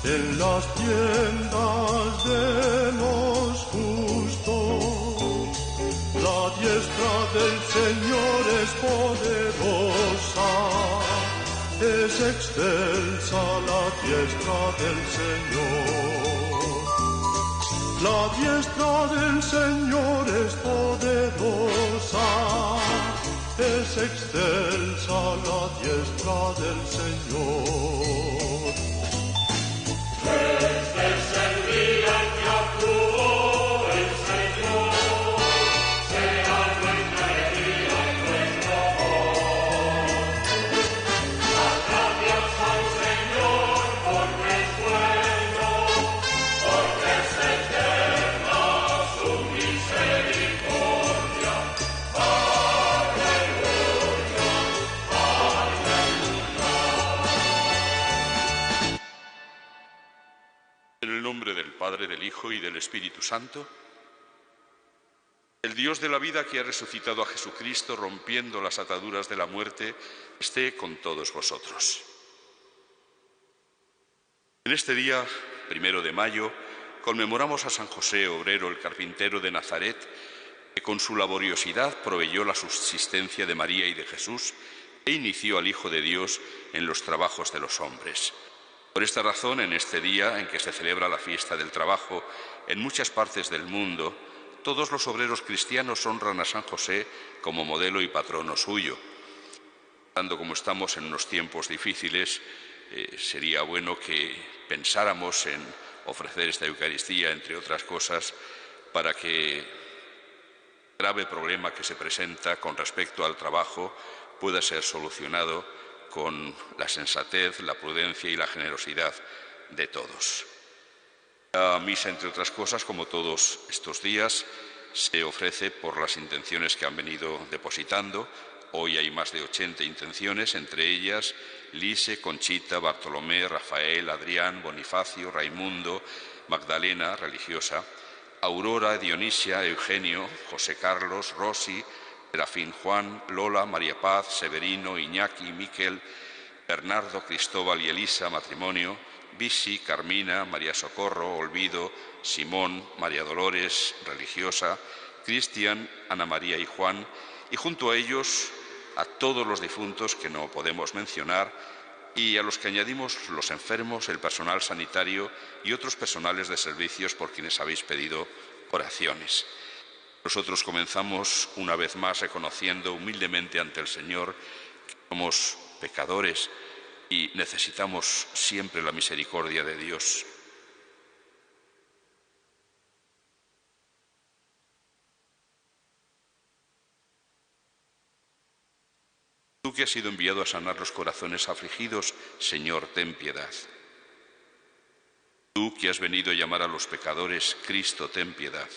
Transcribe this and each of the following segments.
en las tiendas de los justos. La diestra del Señor es poderosa, es excelsa la diestra del Señor. La diestra del Señor es poderosa, es excelsa la diestra del Señor. Este es el día en que actuó el Señor, sea nuestra alegría y nuestro amor. Las gracias al Señor porque es bueno, porque es eterna su misericordia. Aleluya, aleluya. En el nombre del Padre, del Hijo y del Espíritu Santo, el Dios de la vida que ha resucitado a Jesucristo rompiendo las ataduras de la muerte, esté con todos vosotros. En este día, 1 de mayo, conmemoramos a San José Obrero, el carpintero de Nazaret, que con su laboriosidad proveyó la subsistencia de María y de Jesús e inició al Hijo de Dios en los trabajos de los hombres. Por esta razón, en este día en que se celebra la fiesta del trabajo, en muchas partes del mundo, todos los obreros cristianos honran a San José como modelo y patrono suyo. Dando como estamos en unos tiempos difíciles, sería bueno que pensáramos en ofrecer esta Eucaristía, entre otras cosas, para que el grave problema que se presenta con respecto al trabajo pueda ser solucionado con la sensatez, la prudencia y la generosidad de todos. La misa, entre otras cosas, como todos estos días, se ofrece por las intenciones que han venido depositando. Hoy hay más de 80 intenciones, entre ellas Lise, Conchita, Bartolomé, Rafael, Adrián, Bonifacio, Raimundo, Magdalena, religiosa, Aurora, Dionisia, Eugenio, José Carlos, Rosy, Serafín Juan, Lola, María Paz, Severino, Iñaki, Miquel, Bernardo, Cristóbal y Elisa, matrimonio, Bisi, Carmina, María Socorro, Olvido, Simón, María Dolores, religiosa, Cristian, Ana María y Juan, y junto a ellos a todos los difuntos que no podemos mencionar y a los que añadimos los enfermos, el personal sanitario y otros personales de servicios por quienes habéis pedido oraciones. Nosotros comenzamos una vez más reconociendo humildemente ante el Señor que somos pecadores y necesitamos siempre la misericordia de Dios. Tú que has sido enviado a sanar los corazones afligidos, Señor, ten piedad. Tú que has venido a llamar a los pecadores, Cristo, ten piedad.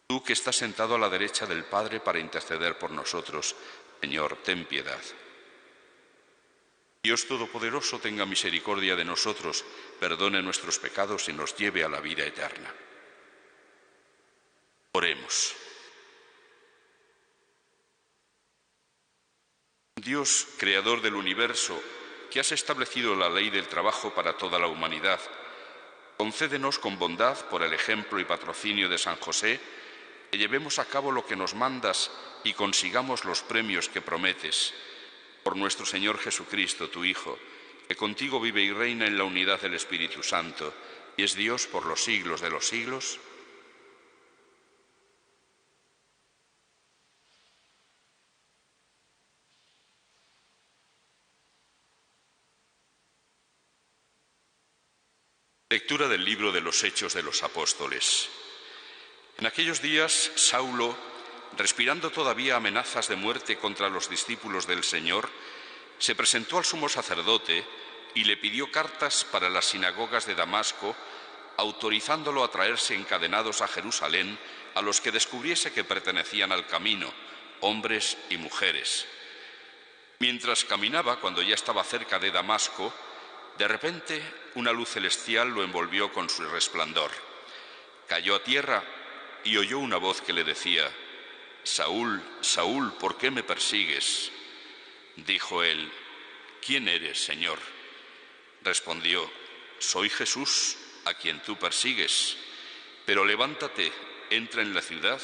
Tú que estás sentado a la derecha del Padre para interceder por nosotros, Señor, ten piedad. Dios Todopoderoso tenga misericordia de nosotros, perdone nuestros pecados y nos lleve a la vida eterna. Oremos. Dios, creador del universo, que has establecido la ley del trabajo para toda la humanidad, concédenos con bondad, por el ejemplo y patrocinio de San José, que llevemos a cabo lo que nos mandas y consigamos los premios que prometes. Por nuestro Señor Jesucristo, tu Hijo, que contigo vive y reina en la unidad del Espíritu Santo, y es Dios por los siglos de los siglos. Lectura del libro de los Hechos de los Apóstoles. En aquellos días, Saulo, respirando todavía amenazas de muerte contra los discípulos del Señor, se presentó al sumo sacerdote y le pidió cartas para las sinagogas de Damasco, autorizándolo a traerse encadenados a Jerusalén a los que descubriese que pertenecían al camino, hombres y mujeres. Mientras caminaba, cuando ya estaba cerca de Damasco, de repente una luz celestial lo envolvió con su resplandor. Cayó a tierra y oyó una voz que le decía: «Saúl, Saúl, ¿por qué me persigues?». Dijo él: «¿Quién eres, Señor?». Respondió: soy Jesús, a quien tú persigues, pero levántate, entra en la ciudad,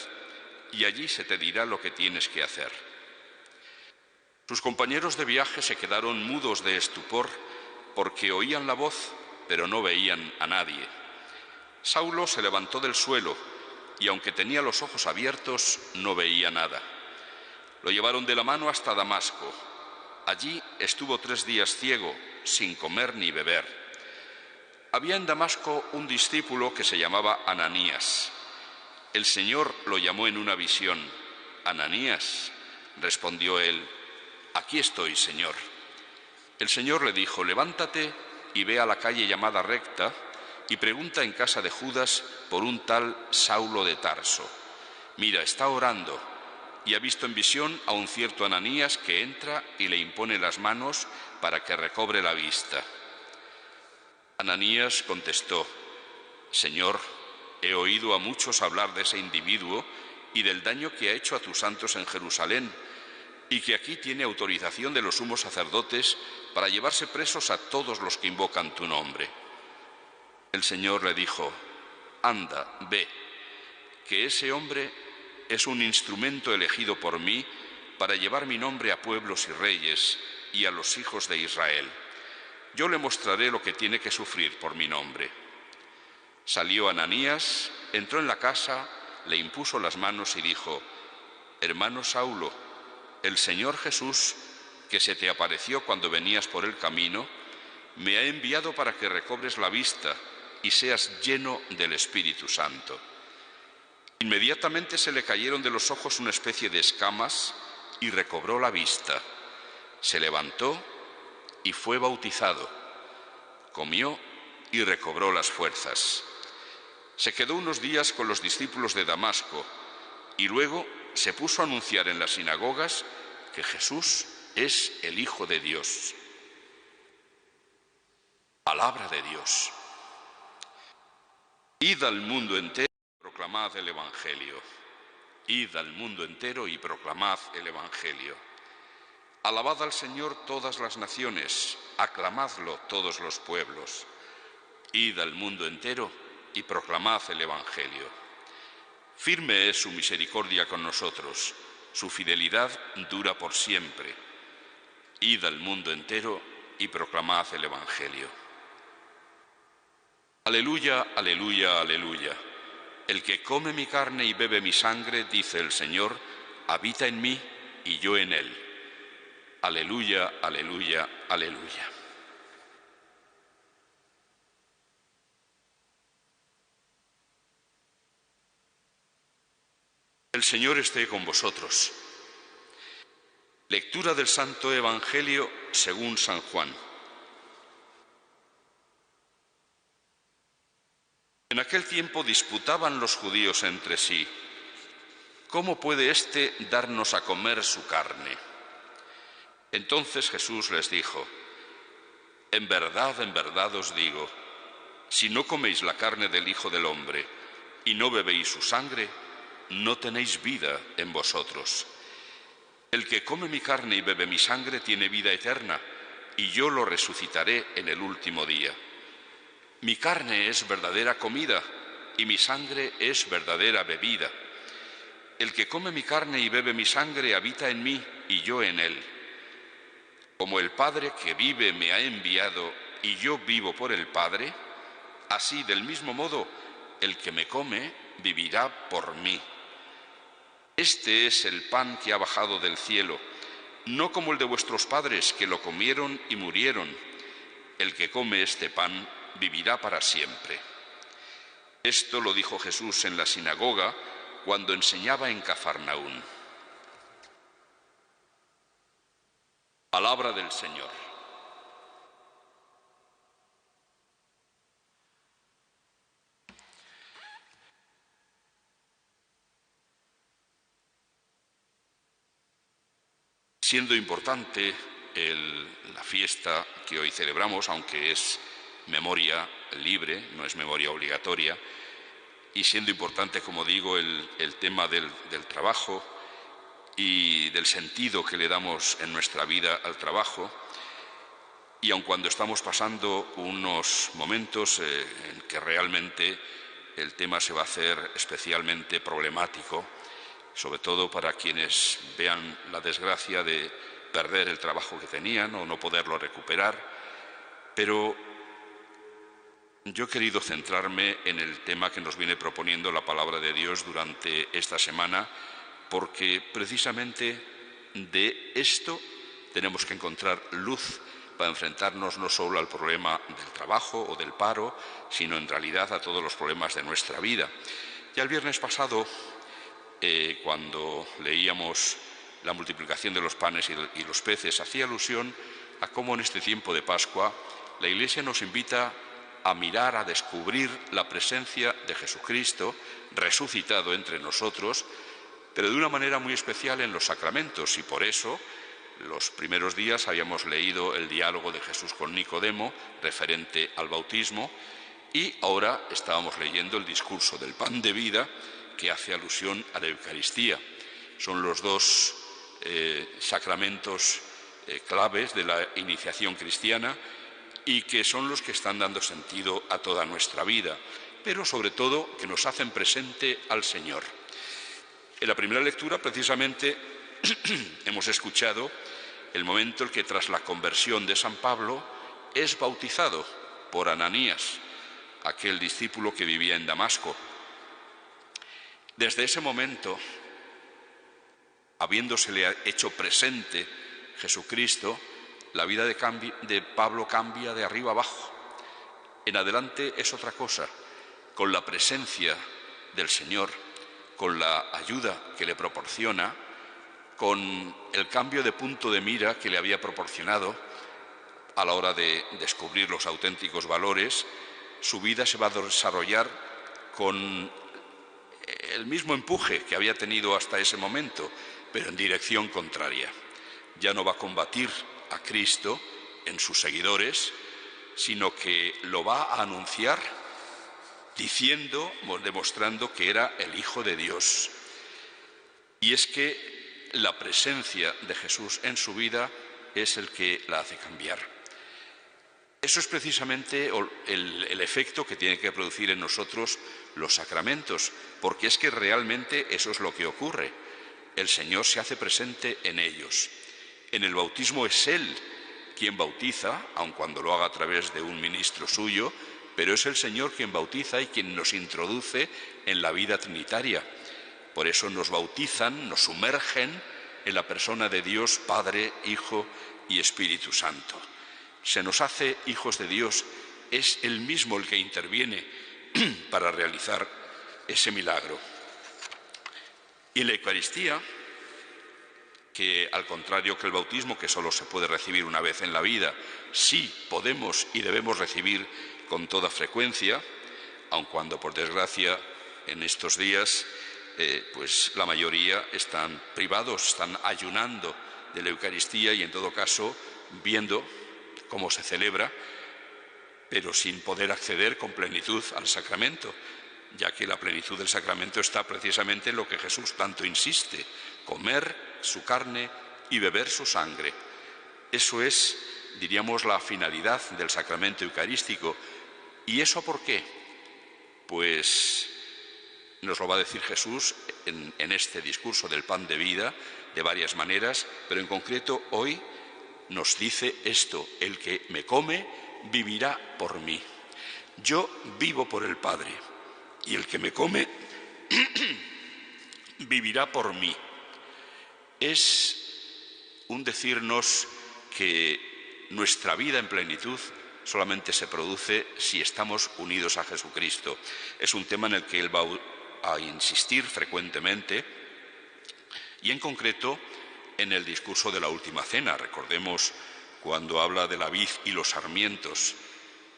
y allí se te dirá lo que tienes que hacer. Sus compañeros de viaje se quedaron mudos de estupor, porque oían la voz, pero no veían a nadie. Saulo se levantó del suelo, y aunque tenía los ojos abiertos, no veía nada. Lo llevaron de la mano hasta Damasco. Allí estuvo 3 días ciego, sin comer ni beber. Había en Damasco un discípulo que se llamaba Ananías. El Señor lo llamó en una visión. Ananías, respondió él, aquí estoy, Señor. El Señor le dijo: levántate y ve a la calle llamada Recta y pregunta en casa de Judas por un tal Saulo de Tarso. Mira, está orando y ha visto en visión a un cierto Ananías que entra y le impone las manos para que recobre la vista. Ananías contestó: Señor, he oído a muchos hablar de ese individuo y del daño que ha hecho a tus santos en Jerusalén, y que aquí tiene autorización de los sumos sacerdotes para llevarse presos a todos los que invocan tu nombre. El Señor le dijo: anda, ve, que ese hombre es un instrumento elegido por mí para llevar mi nombre a pueblos y reyes y a los hijos de Israel. Yo le mostraré lo que tiene que sufrir por mi nombre. Salió Ananías, entró en la casa, le impuso las manos y dijo: hermano Saulo, el Señor Jesús, que se te apareció cuando venías por el camino, me ha enviado para que recobres la vista y seas lleno del Espíritu Santo. Inmediatamente se le cayeron de los ojos una especie de escamas y recobró la vista. Se levantó y fue bautizado. Comió y recobró las fuerzas. Se quedó unos días con los discípulos de Damasco y luego se puso a anunciar en las sinagogas que Jesús es el Hijo de Dios. Palabra de Dios. Id al mundo entero y proclamad el Evangelio. Id al mundo entero y proclamad el Evangelio. Alabad al Señor todas las naciones, aclamadlo todos los pueblos. Id al mundo entero y proclamad el Evangelio. Firme es su misericordia con nosotros, su fidelidad dura por siempre. Id al mundo entero y proclamad el Evangelio. Aleluya, aleluya, aleluya. El que come mi carne y bebe mi sangre, dice el Señor, habita en mí y yo en él. Aleluya, aleluya, aleluya. El Señor esté con vosotros. Lectura del Santo Evangelio según San Juan. En aquel tiempo disputaban los judíos entre sí: ¿cómo puede éste darnos a comer su carne? Entonces Jesús les dijo: en verdad os digo, si no coméis la carne del Hijo del Hombre y no bebéis su sangre, no tenéis vida en vosotros. El que come mi carne y bebe mi sangre tiene vida eterna, y yo lo resucitaré en el último día. Mi carne es verdadera comida, y mi sangre es verdadera bebida. El que come mi carne y bebe mi sangre habita en mí, y yo en él. Como el Padre que vive me ha enviado, y yo vivo por el Padre, así del mismo modo el que me come vivirá por mí. Este es el pan que ha bajado del cielo, no como el de vuestros padres, que lo comieron y murieron. El que come este pan vivirá para siempre. Esto lo dijo Jesús en la sinagoga cuando enseñaba en Cafarnaún. Palabra del Señor. Siendo importante la fiesta que hoy celebramos, aunque es memoria libre, no es memoria obligatoria, y siendo importante, como digo, el tema del trabajo y del sentido que le damos en nuestra vida al trabajo, Y aun cuando estamos pasando unos momentos en que realmente el tema se va a hacer especialmente problemático, sobre todo para quienes vean la desgracia de perder el trabajo que tenían o no poderlo recuperar, pero yo he querido centrarme en el tema que nos viene proponiendo la palabra de Dios durante esta semana, porque precisamente de esto tenemos que encontrar luz para enfrentarnos no solo al problema del trabajo o del paro, sino en realidad a todos los problemas de nuestra vida. Ya el viernes pasado, cuando leíamos la multiplicación de los panes y los peces, hacía alusión a cómo en este tiempo de Pascua la Iglesia nos invita a mirar, a descubrir la presencia de Jesucristo resucitado entre nosotros, pero de una manera muy especial en los sacramentos, y por eso los primeros días habíamos leído el diálogo de Jesús con Nicodemo referente al bautismo, y ahora estábamos leyendo el discurso del pan de vida que hace alusión a la Eucaristía. Son los dos sacramentos claves de la iniciación cristiana y que son los que están dando sentido a toda nuestra vida, pero sobre todo que nos hacen presente al Señor. En la primera lectura, precisamente, hemos escuchado el momento en que tras la conversión de San Pablo es bautizado por Ananías, aquel discípulo que vivía en Damasco. Desde ese momento, habiéndosele hecho presente Jesucristo, la vida de Pablo cambia de arriba abajo. En adelante es otra cosa. Con la presencia del Señor, con la ayuda que le proporciona, con el cambio de punto de mira que le había proporcionado a la hora de descubrir los auténticos valores, su vida se va a desarrollar con el mismo empuje que había tenido hasta ese momento, pero en dirección contraria. Ya no va a combatir a Cristo en sus seguidores, sino que lo va a anunciar diciendo, demostrando que era el Hijo de Dios. Y es que la presencia de Jesús en su vida es el que la hace cambiar. Eso es precisamente el efecto que tienen que producir en nosotros los sacramentos, porque es que realmente eso es lo que ocurre. El Señor se hace presente en ellos. En el bautismo es Él quien bautiza, aun cuando lo haga a través de un ministro suyo, pero es el Señor quien bautiza y quien nos introduce en la vida trinitaria. Por eso nos bautizan, nos sumergen en la persona de Dios, Padre, Hijo y Espíritu Santo. Se nos hace hijos de Dios, es Él mismo el que interviene para realizar ese milagro. Y en la Eucaristía, que al contrario que el bautismo, que solo se puede recibir una vez en la vida, sí podemos y debemos recibir con toda frecuencia, aun cuando por desgracia en estos días pues la mayoría están privados, están ayunando de la Eucaristía y en todo caso viendo cómo se celebra, pero sin poder acceder con plenitud al sacramento, ya que la plenitud del sacramento está precisamente en lo que Jesús tanto insiste: comer su carne y beber su sangre. Eso es, diríamos, la finalidad del sacramento eucarístico. ¿Y eso por qué? Pues nos lo va a decir Jesús en este discurso del pan de vida de varias maneras, pero en concreto hoy nos dice esto: el que me come vivirá por mí. Yo vivo por el Padre y el que me come vivirá por mí. Es un decirnos que nuestra vida en plenitud solamente se produce si estamos unidos a Jesucristo. Es un tema en el que Él va a insistir frecuentemente y en concreto en el discurso de la última cena. Recordemos cuando habla de la vid y los sarmientos: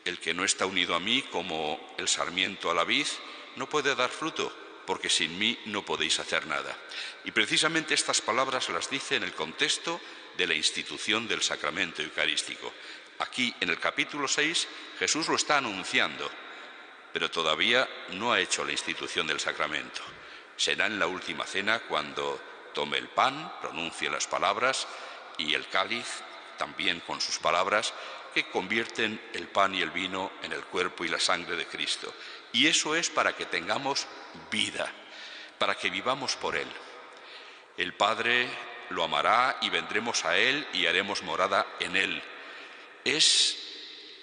el que no está unido a mí como el sarmiento a la vid no puede dar fruto, porque sin mí no podéis hacer nada. Y precisamente estas palabras las dice en el contexto de la institución del sacramento eucarístico. Aquí, en el capítulo 6, Jesús lo está anunciando, pero todavía no ha hecho la institución del sacramento. Será en la última cena cuando tome el pan, pronuncie las palabras, y el cáliz, también con sus palabras, que convierten el pan y el vino en el cuerpo y la sangre de Cristo. Y eso es para que tengamos vida, para que vivamos por Él. El Padre lo amará y vendremos a Él y haremos morada en Él. Es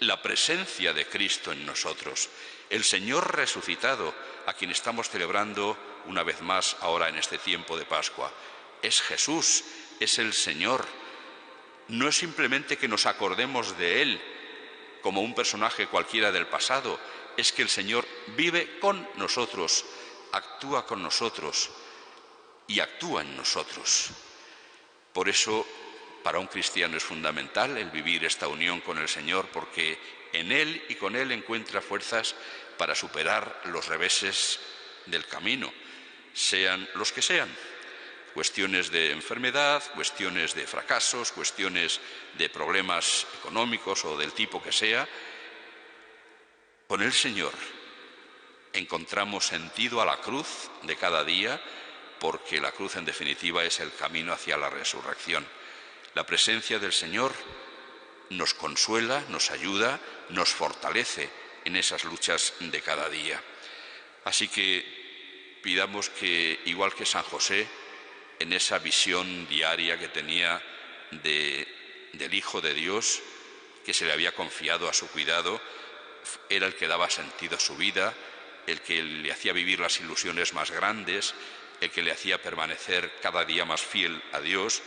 la presencia de Cristo en nosotros, el Señor resucitado, a quien estamos celebrando una vez más ahora en este tiempo de Pascua. Es Jesús, es el Señor. No es simplemente que nos acordemos de Él como un personaje cualquiera del pasado, es que el Señor vive con nosotros, actúa con nosotros y actúa en nosotros. Por eso, para un cristiano es fundamental el vivir esta unión con el Señor, porque en Él y con Él encuentra fuerzas para superar los reveses del camino, sean los que sean. Cuestiones de enfermedad, cuestiones de fracasos, cuestiones de problemas económicos o del tipo que sea. Con el Señor encontramos sentido a la cruz de cada día, porque la cruz en definitiva es el camino hacia la resurrección. La presencia del Señor nos consuela, nos ayuda, nos fortalece en esas luchas de cada día. Así que pidamos que, igual que San José, en esa visión diaria que tenía del Hijo de Dios, que se le había confiado a su cuidado, era el que daba sentido a su vida, el que le hacía vivir las ilusiones más grandes, el que le hacía permanecer cada día más fiel a Dios.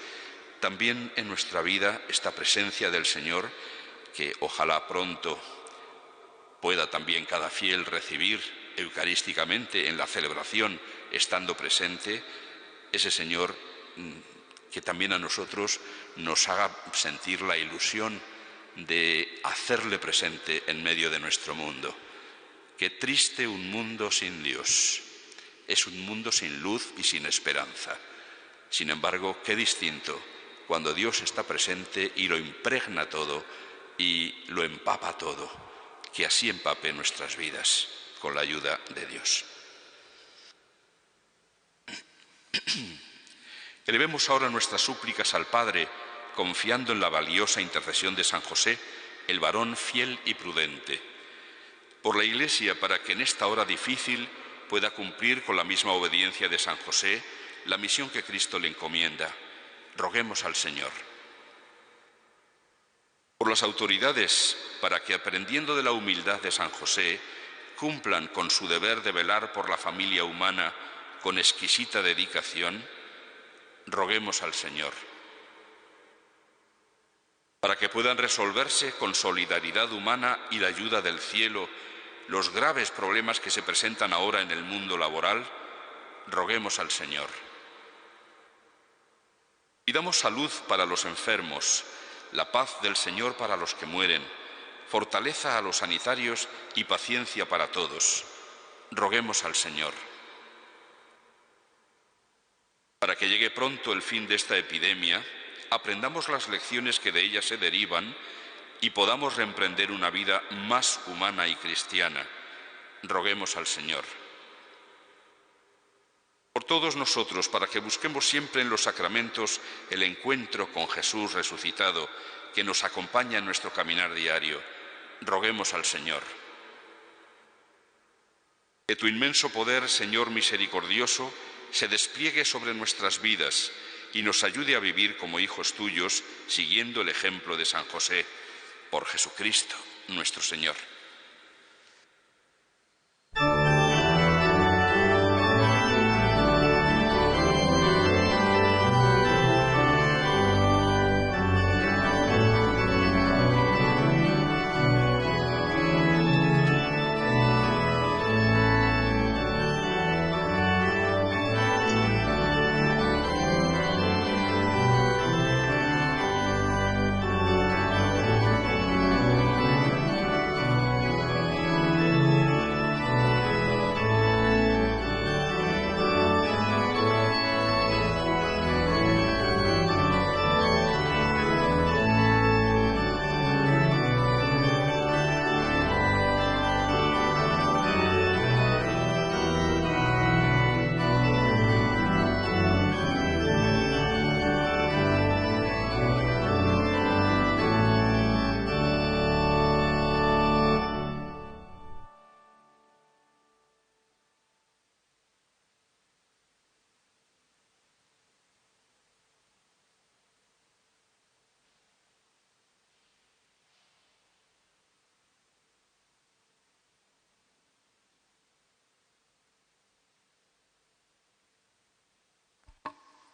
También en nuestra vida esta presencia del Señor, que ojalá pronto pueda también cada fiel recibir eucarísticamente en la celebración, estando presente, ese Señor que también a nosotros nos haga sentir la ilusión de hacerle presente en medio de nuestro mundo. Qué triste un mundo sin Dios. Es un mundo sin luz y sin esperanza. Sin embargo, qué distinto cuando Dios está presente y lo impregna todo y lo empapa todo. Que así empape nuestras vidas con la ayuda de Dios. Elevemos ahora nuestras súplicas al Padre, confiando en la valiosa intercesión de San José, el varón fiel y prudente. Por la Iglesia, para que en esta hora difícil pueda cumplir con la misma obediencia de San José la misión que Cristo le encomienda. Roguemos al Señor. Por las autoridades, para que aprendiendo de la humildad de San José, cumplan con su deber de velar por la familia humana con exquisita dedicación, roguemos al Señor. Para que puedan resolverse con solidaridad humana y la ayuda del cielo los graves problemas que se presentan ahora en el mundo laboral, roguemos al Señor. Pidamos salud para los enfermos, la paz del Señor para los que mueren, fortaleza a los sanitarios y paciencia para todos. Roguemos al Señor. Para que llegue pronto el fin de esta epidemia, aprendamos las lecciones que de ella se derivan y podamos reemprender una vida más humana y cristiana. Roguemos al Señor. Por todos nosotros, para que busquemos siempre en los sacramentos el encuentro con Jesús resucitado, que nos acompaña en nuestro caminar diario, roguemos al Señor. Que tu inmenso poder, Señor misericordioso, se despliegue sobre nuestras vidas y nos ayude a vivir como hijos tuyos, siguiendo el ejemplo de San José, por Jesucristo, nuestro Señor.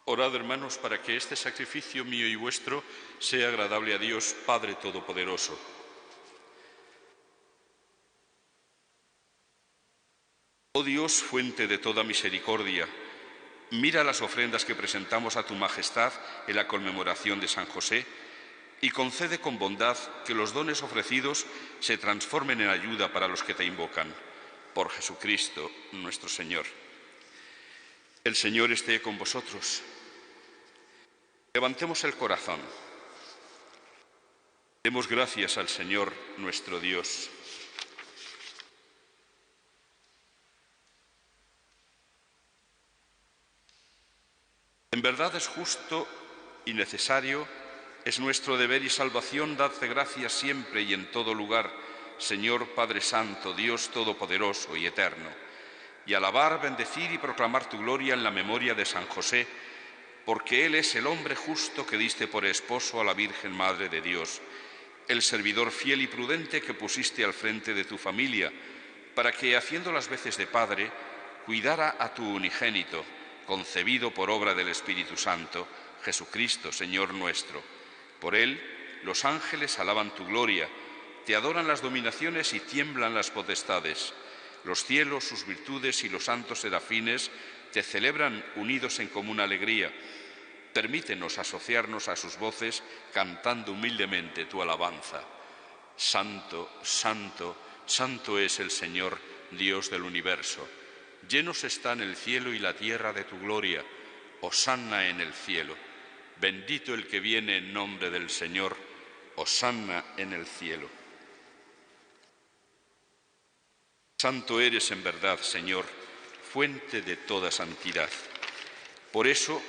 Orad, hermanos, para que este sacrificio mío y vuestro sea agradable a Dios, Padre Todopoderoso. Oh Dios, fuente de toda misericordia, mira las ofrendas que presentamos a tu majestad en la conmemoración de San José y concede con bondad que los dones ofrecidos se transformen en ayuda para los que te invocan. Por Jesucristo nuestro Señor. El Señor esté con vosotros. Levantemos el corazón. Demos gracias al Señor nuestro Dios. En verdad es justo y necesario, es nuestro deber y salvación darte gracias siempre y en todo lugar, Señor Padre Santo, Dios Todopoderoso y Eterno, y alabar, bendecir y proclamar tu gloria en la memoria de San José, porque Él es el hombre justo que diste por esposo a la Virgen Madre de Dios, el servidor fiel y prudente que pusiste al frente de tu familia, para que, haciendo las veces de padre, cuidara a tu unigénito, concebido por obra del Espíritu Santo, Jesucristo, Señor nuestro. Por Él, los ángeles alaban tu gloria, te adoran las dominaciones y tiemblan las potestades. Los cielos, sus virtudes y los santos serafines te celebran unidos en común alegría. Permítenos asociarnos a sus voces cantando humildemente tu alabanza. Santo, santo, santo es el Señor, Dios del universo. Llenos están el cielo y la tierra de tu gloria. Hosanna en el cielo. Bendito el que viene en nombre del Señor. Hosanna en el cielo. Santo eres en verdad, Señor, fuente de toda santidad. Por eso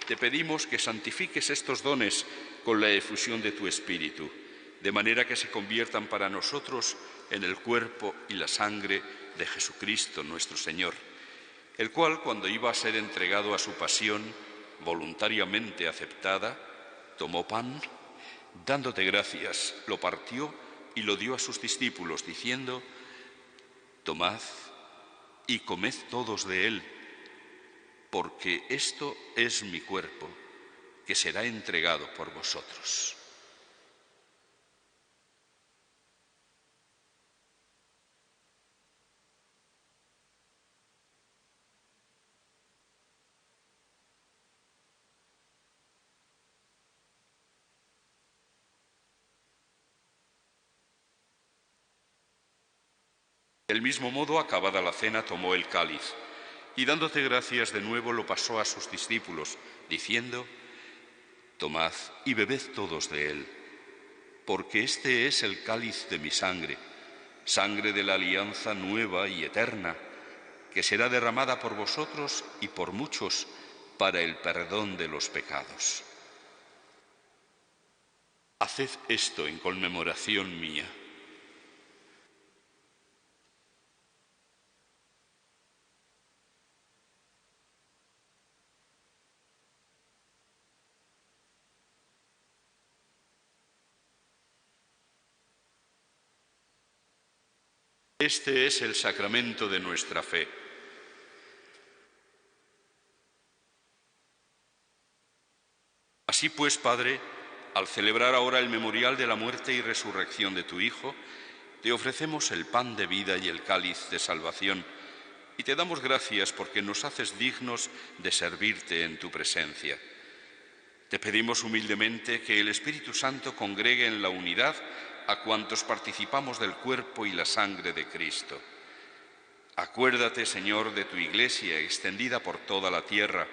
te pedimos que santifiques estos dones con la efusión de tu Espíritu, de manera que se conviertan para nosotros en el cuerpo y la sangre de Jesucristo nuestro Señor, el cual, cuando iba a ser entregado a su pasión, voluntariamente aceptada, tomó pan, dándote gracias, lo partió y lo dio a sus discípulos, diciendo: tomad y comed todos de él, porque esto es mi cuerpo, que será entregado por vosotros. Del mismo modo, acabada la cena, tomó el cáliz, y dándote gracias de nuevo lo pasó a sus discípulos, diciendo: tomad y bebed todos de él, porque este es el cáliz de mi sangre, sangre de la alianza nueva y eterna, que será derramada por vosotros y por muchos para el perdón de los pecados. Haced esto en conmemoración mía. Este es el sacramento de nuestra fe. Así pues, Padre, al celebrar ahora el memorial de la muerte y resurrección de tu Hijo, te ofrecemos el pan de vida y el cáliz de salvación, y te damos gracias porque nos haces dignos de servirte en tu presencia. Te pedimos humildemente que el Espíritu Santo congregue en la unidad a cuantos participamos del cuerpo y la sangre de Cristo. Acuérdate, Señor, de tu Iglesia extendida por toda la tierra,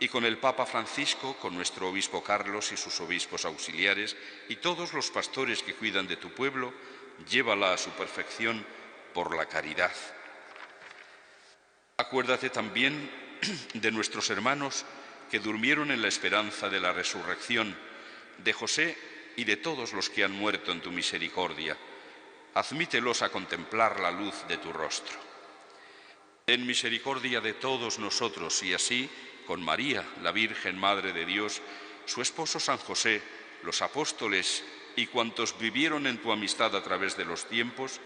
y con el Papa Francisco, con nuestro obispo Carlos y sus obispos auxiliares, y todos los pastores que cuidan de tu pueblo, llévala a su perfección por la caridad. Acuérdate también de nuestros hermanos que durmieron en la esperanza de la resurrección, de José y de todos los que han muerto en tu misericordia. Admítelos a contemplar la luz de tu rostro. Ten misericordia de todos nosotros y así, con María, la Virgen Madre de Dios, su esposo San José, los apóstoles y cuantos vivieron en tu amistad a través de los tiempos,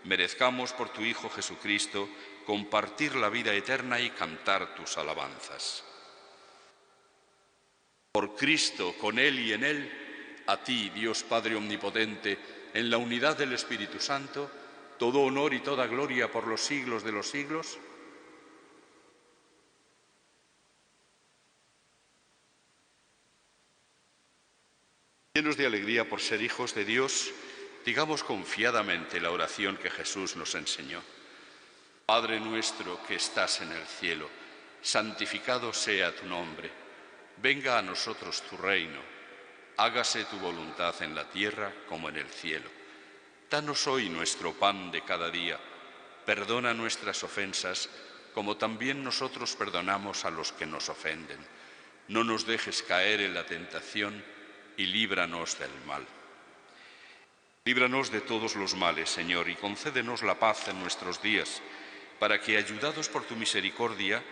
merezcamos por tu Hijo Jesucristo compartir la vida eterna y cantar tus alabanzas. Por Cristo, con Él y en Él, a ti, Dios Padre Omnipotente, en la unidad del Espíritu Santo, todo honor y toda gloria por los siglos de los siglos. Llenos de alegría por ser hijos de Dios, digamos confiadamente la oración que Jesús nos enseñó. Padre nuestro que estás en el cielo, santificado sea tu nombre. Venga a nosotros tu reino. Hágase tu voluntad en la tierra como en el cielo. Danos hoy nuestro pan de cada día. Perdona nuestras ofensas, como también nosotros perdonamos a los que nos ofenden. No nos dejes caer en la tentación y líbranos del mal. Líbranos de todos los males, Señor, y concédenos la paz en nuestros días, para que, ayudados por tu misericordia,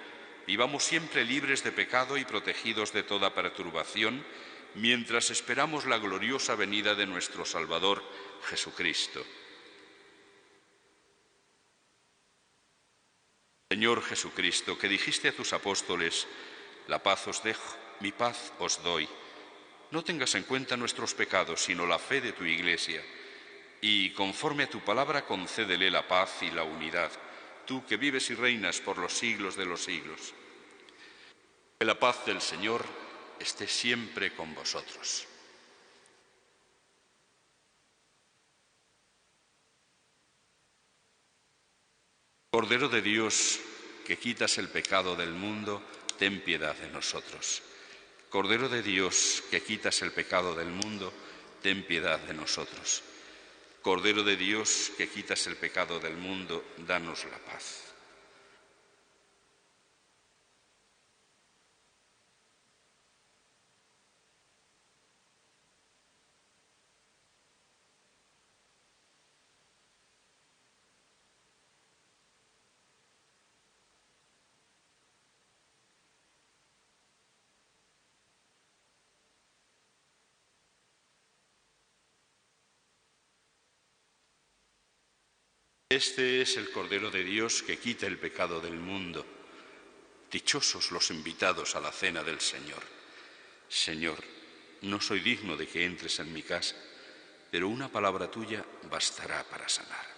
vivamos siempre libres de pecado y protegidos de toda perturbación, mientras esperamos la gloriosa venida de nuestro Salvador, Jesucristo. Señor Jesucristo, que dijiste a tus apóstoles: la paz os dejo, mi paz os doy. No tengas en cuenta nuestros pecados, sino la fe de tu Iglesia, y, conforme a tu palabra, concédele la paz y la unidad, tú que vives y reinas por los siglos de los siglos. Que la paz del Señor esté siempre con vosotros. Cordero de Dios, que quitas el pecado del mundo, ten piedad de nosotros. Cordero de Dios, que quitas el pecado del mundo, ten piedad de nosotros. Cordero de Dios, que quitas el pecado del mundo, danos la paz. Este es el Cordero de Dios que quita el pecado del mundo. Dichosos los invitados a la cena del Señor. Señor, no soy digno de que entres en mi casa, pero una palabra tuya bastará para sanarme.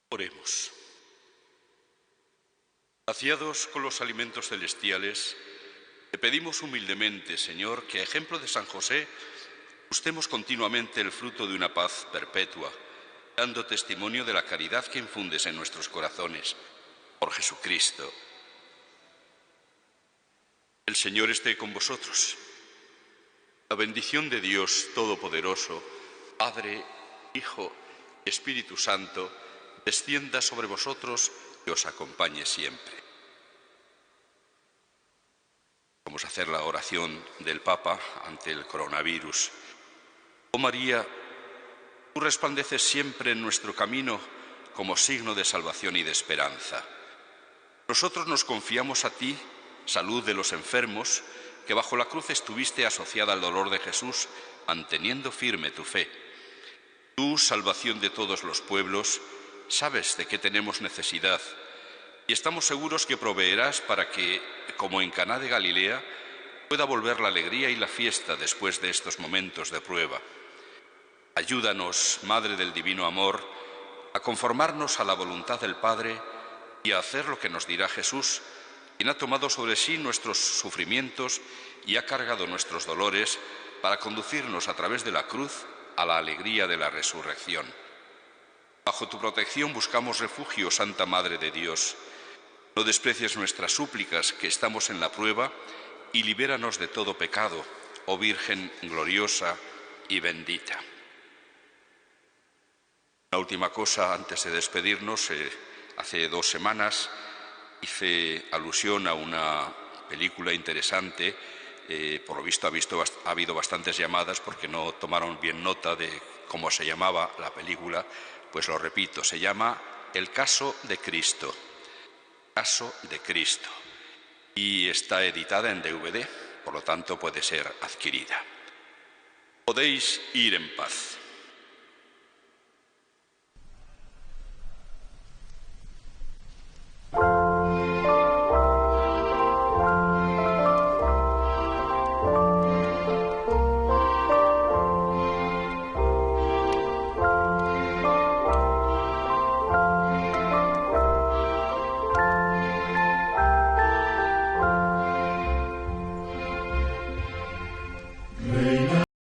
Oremos. Saciados con los alimentos celestiales, te pedimos humildemente, Señor, que a ejemplo de San José gustemos continuamente el fruto de una paz perpetua, dando testimonio de la caridad que infundes en nuestros corazones. Por Jesucristo. El Señor esté con vosotros. La bendición de Dios Todopoderoso, Padre, Hijo y Espíritu Santo, descienda sobre vosotros y os acompañe siempre. Vamos a hacer la oración del Papa ante el coronavirus. Oh María, tú resplandeces siempre en nuestro camino como signo de salvación y de esperanza. Nosotros nos confiamos a ti, salud de los enfermos, que bajo la cruz estuviste asociada al dolor de Jesús, manteniendo firme tu fe. Tú, salvación de todos los pueblos, sabes de qué tenemos necesidad y estamos seguros que proveerás para que, como en Caná de Galilea, pueda volver la alegría y la fiesta después de estos momentos de prueba. Ayúdanos, Madre del Divino Amor, a conformarnos a la voluntad del Padre y a hacer lo que nos dirá Jesús, quien ha tomado sobre sí nuestros sufrimientos y ha cargado nuestros dolores para conducirnos a través de la cruz a la alegría de la resurrección. Bajo tu protección buscamos refugio, Santa Madre de Dios. No desprecies nuestras súplicas, que estamos en la prueba, y libéranos de todo pecado, oh Virgen gloriosa y bendita. Una última cosa antes de despedirnos. Hace 2 semanas hice alusión a una película interesante. Por lo visto ha habido bastantes llamadas porque no tomaron bien nota de cómo se llamaba la película. Pues lo repito, se llama El caso de Cristo. Caso de Cristo. Y está editada en DVD, por lo tanto puede ser adquirida. Podéis ir en paz.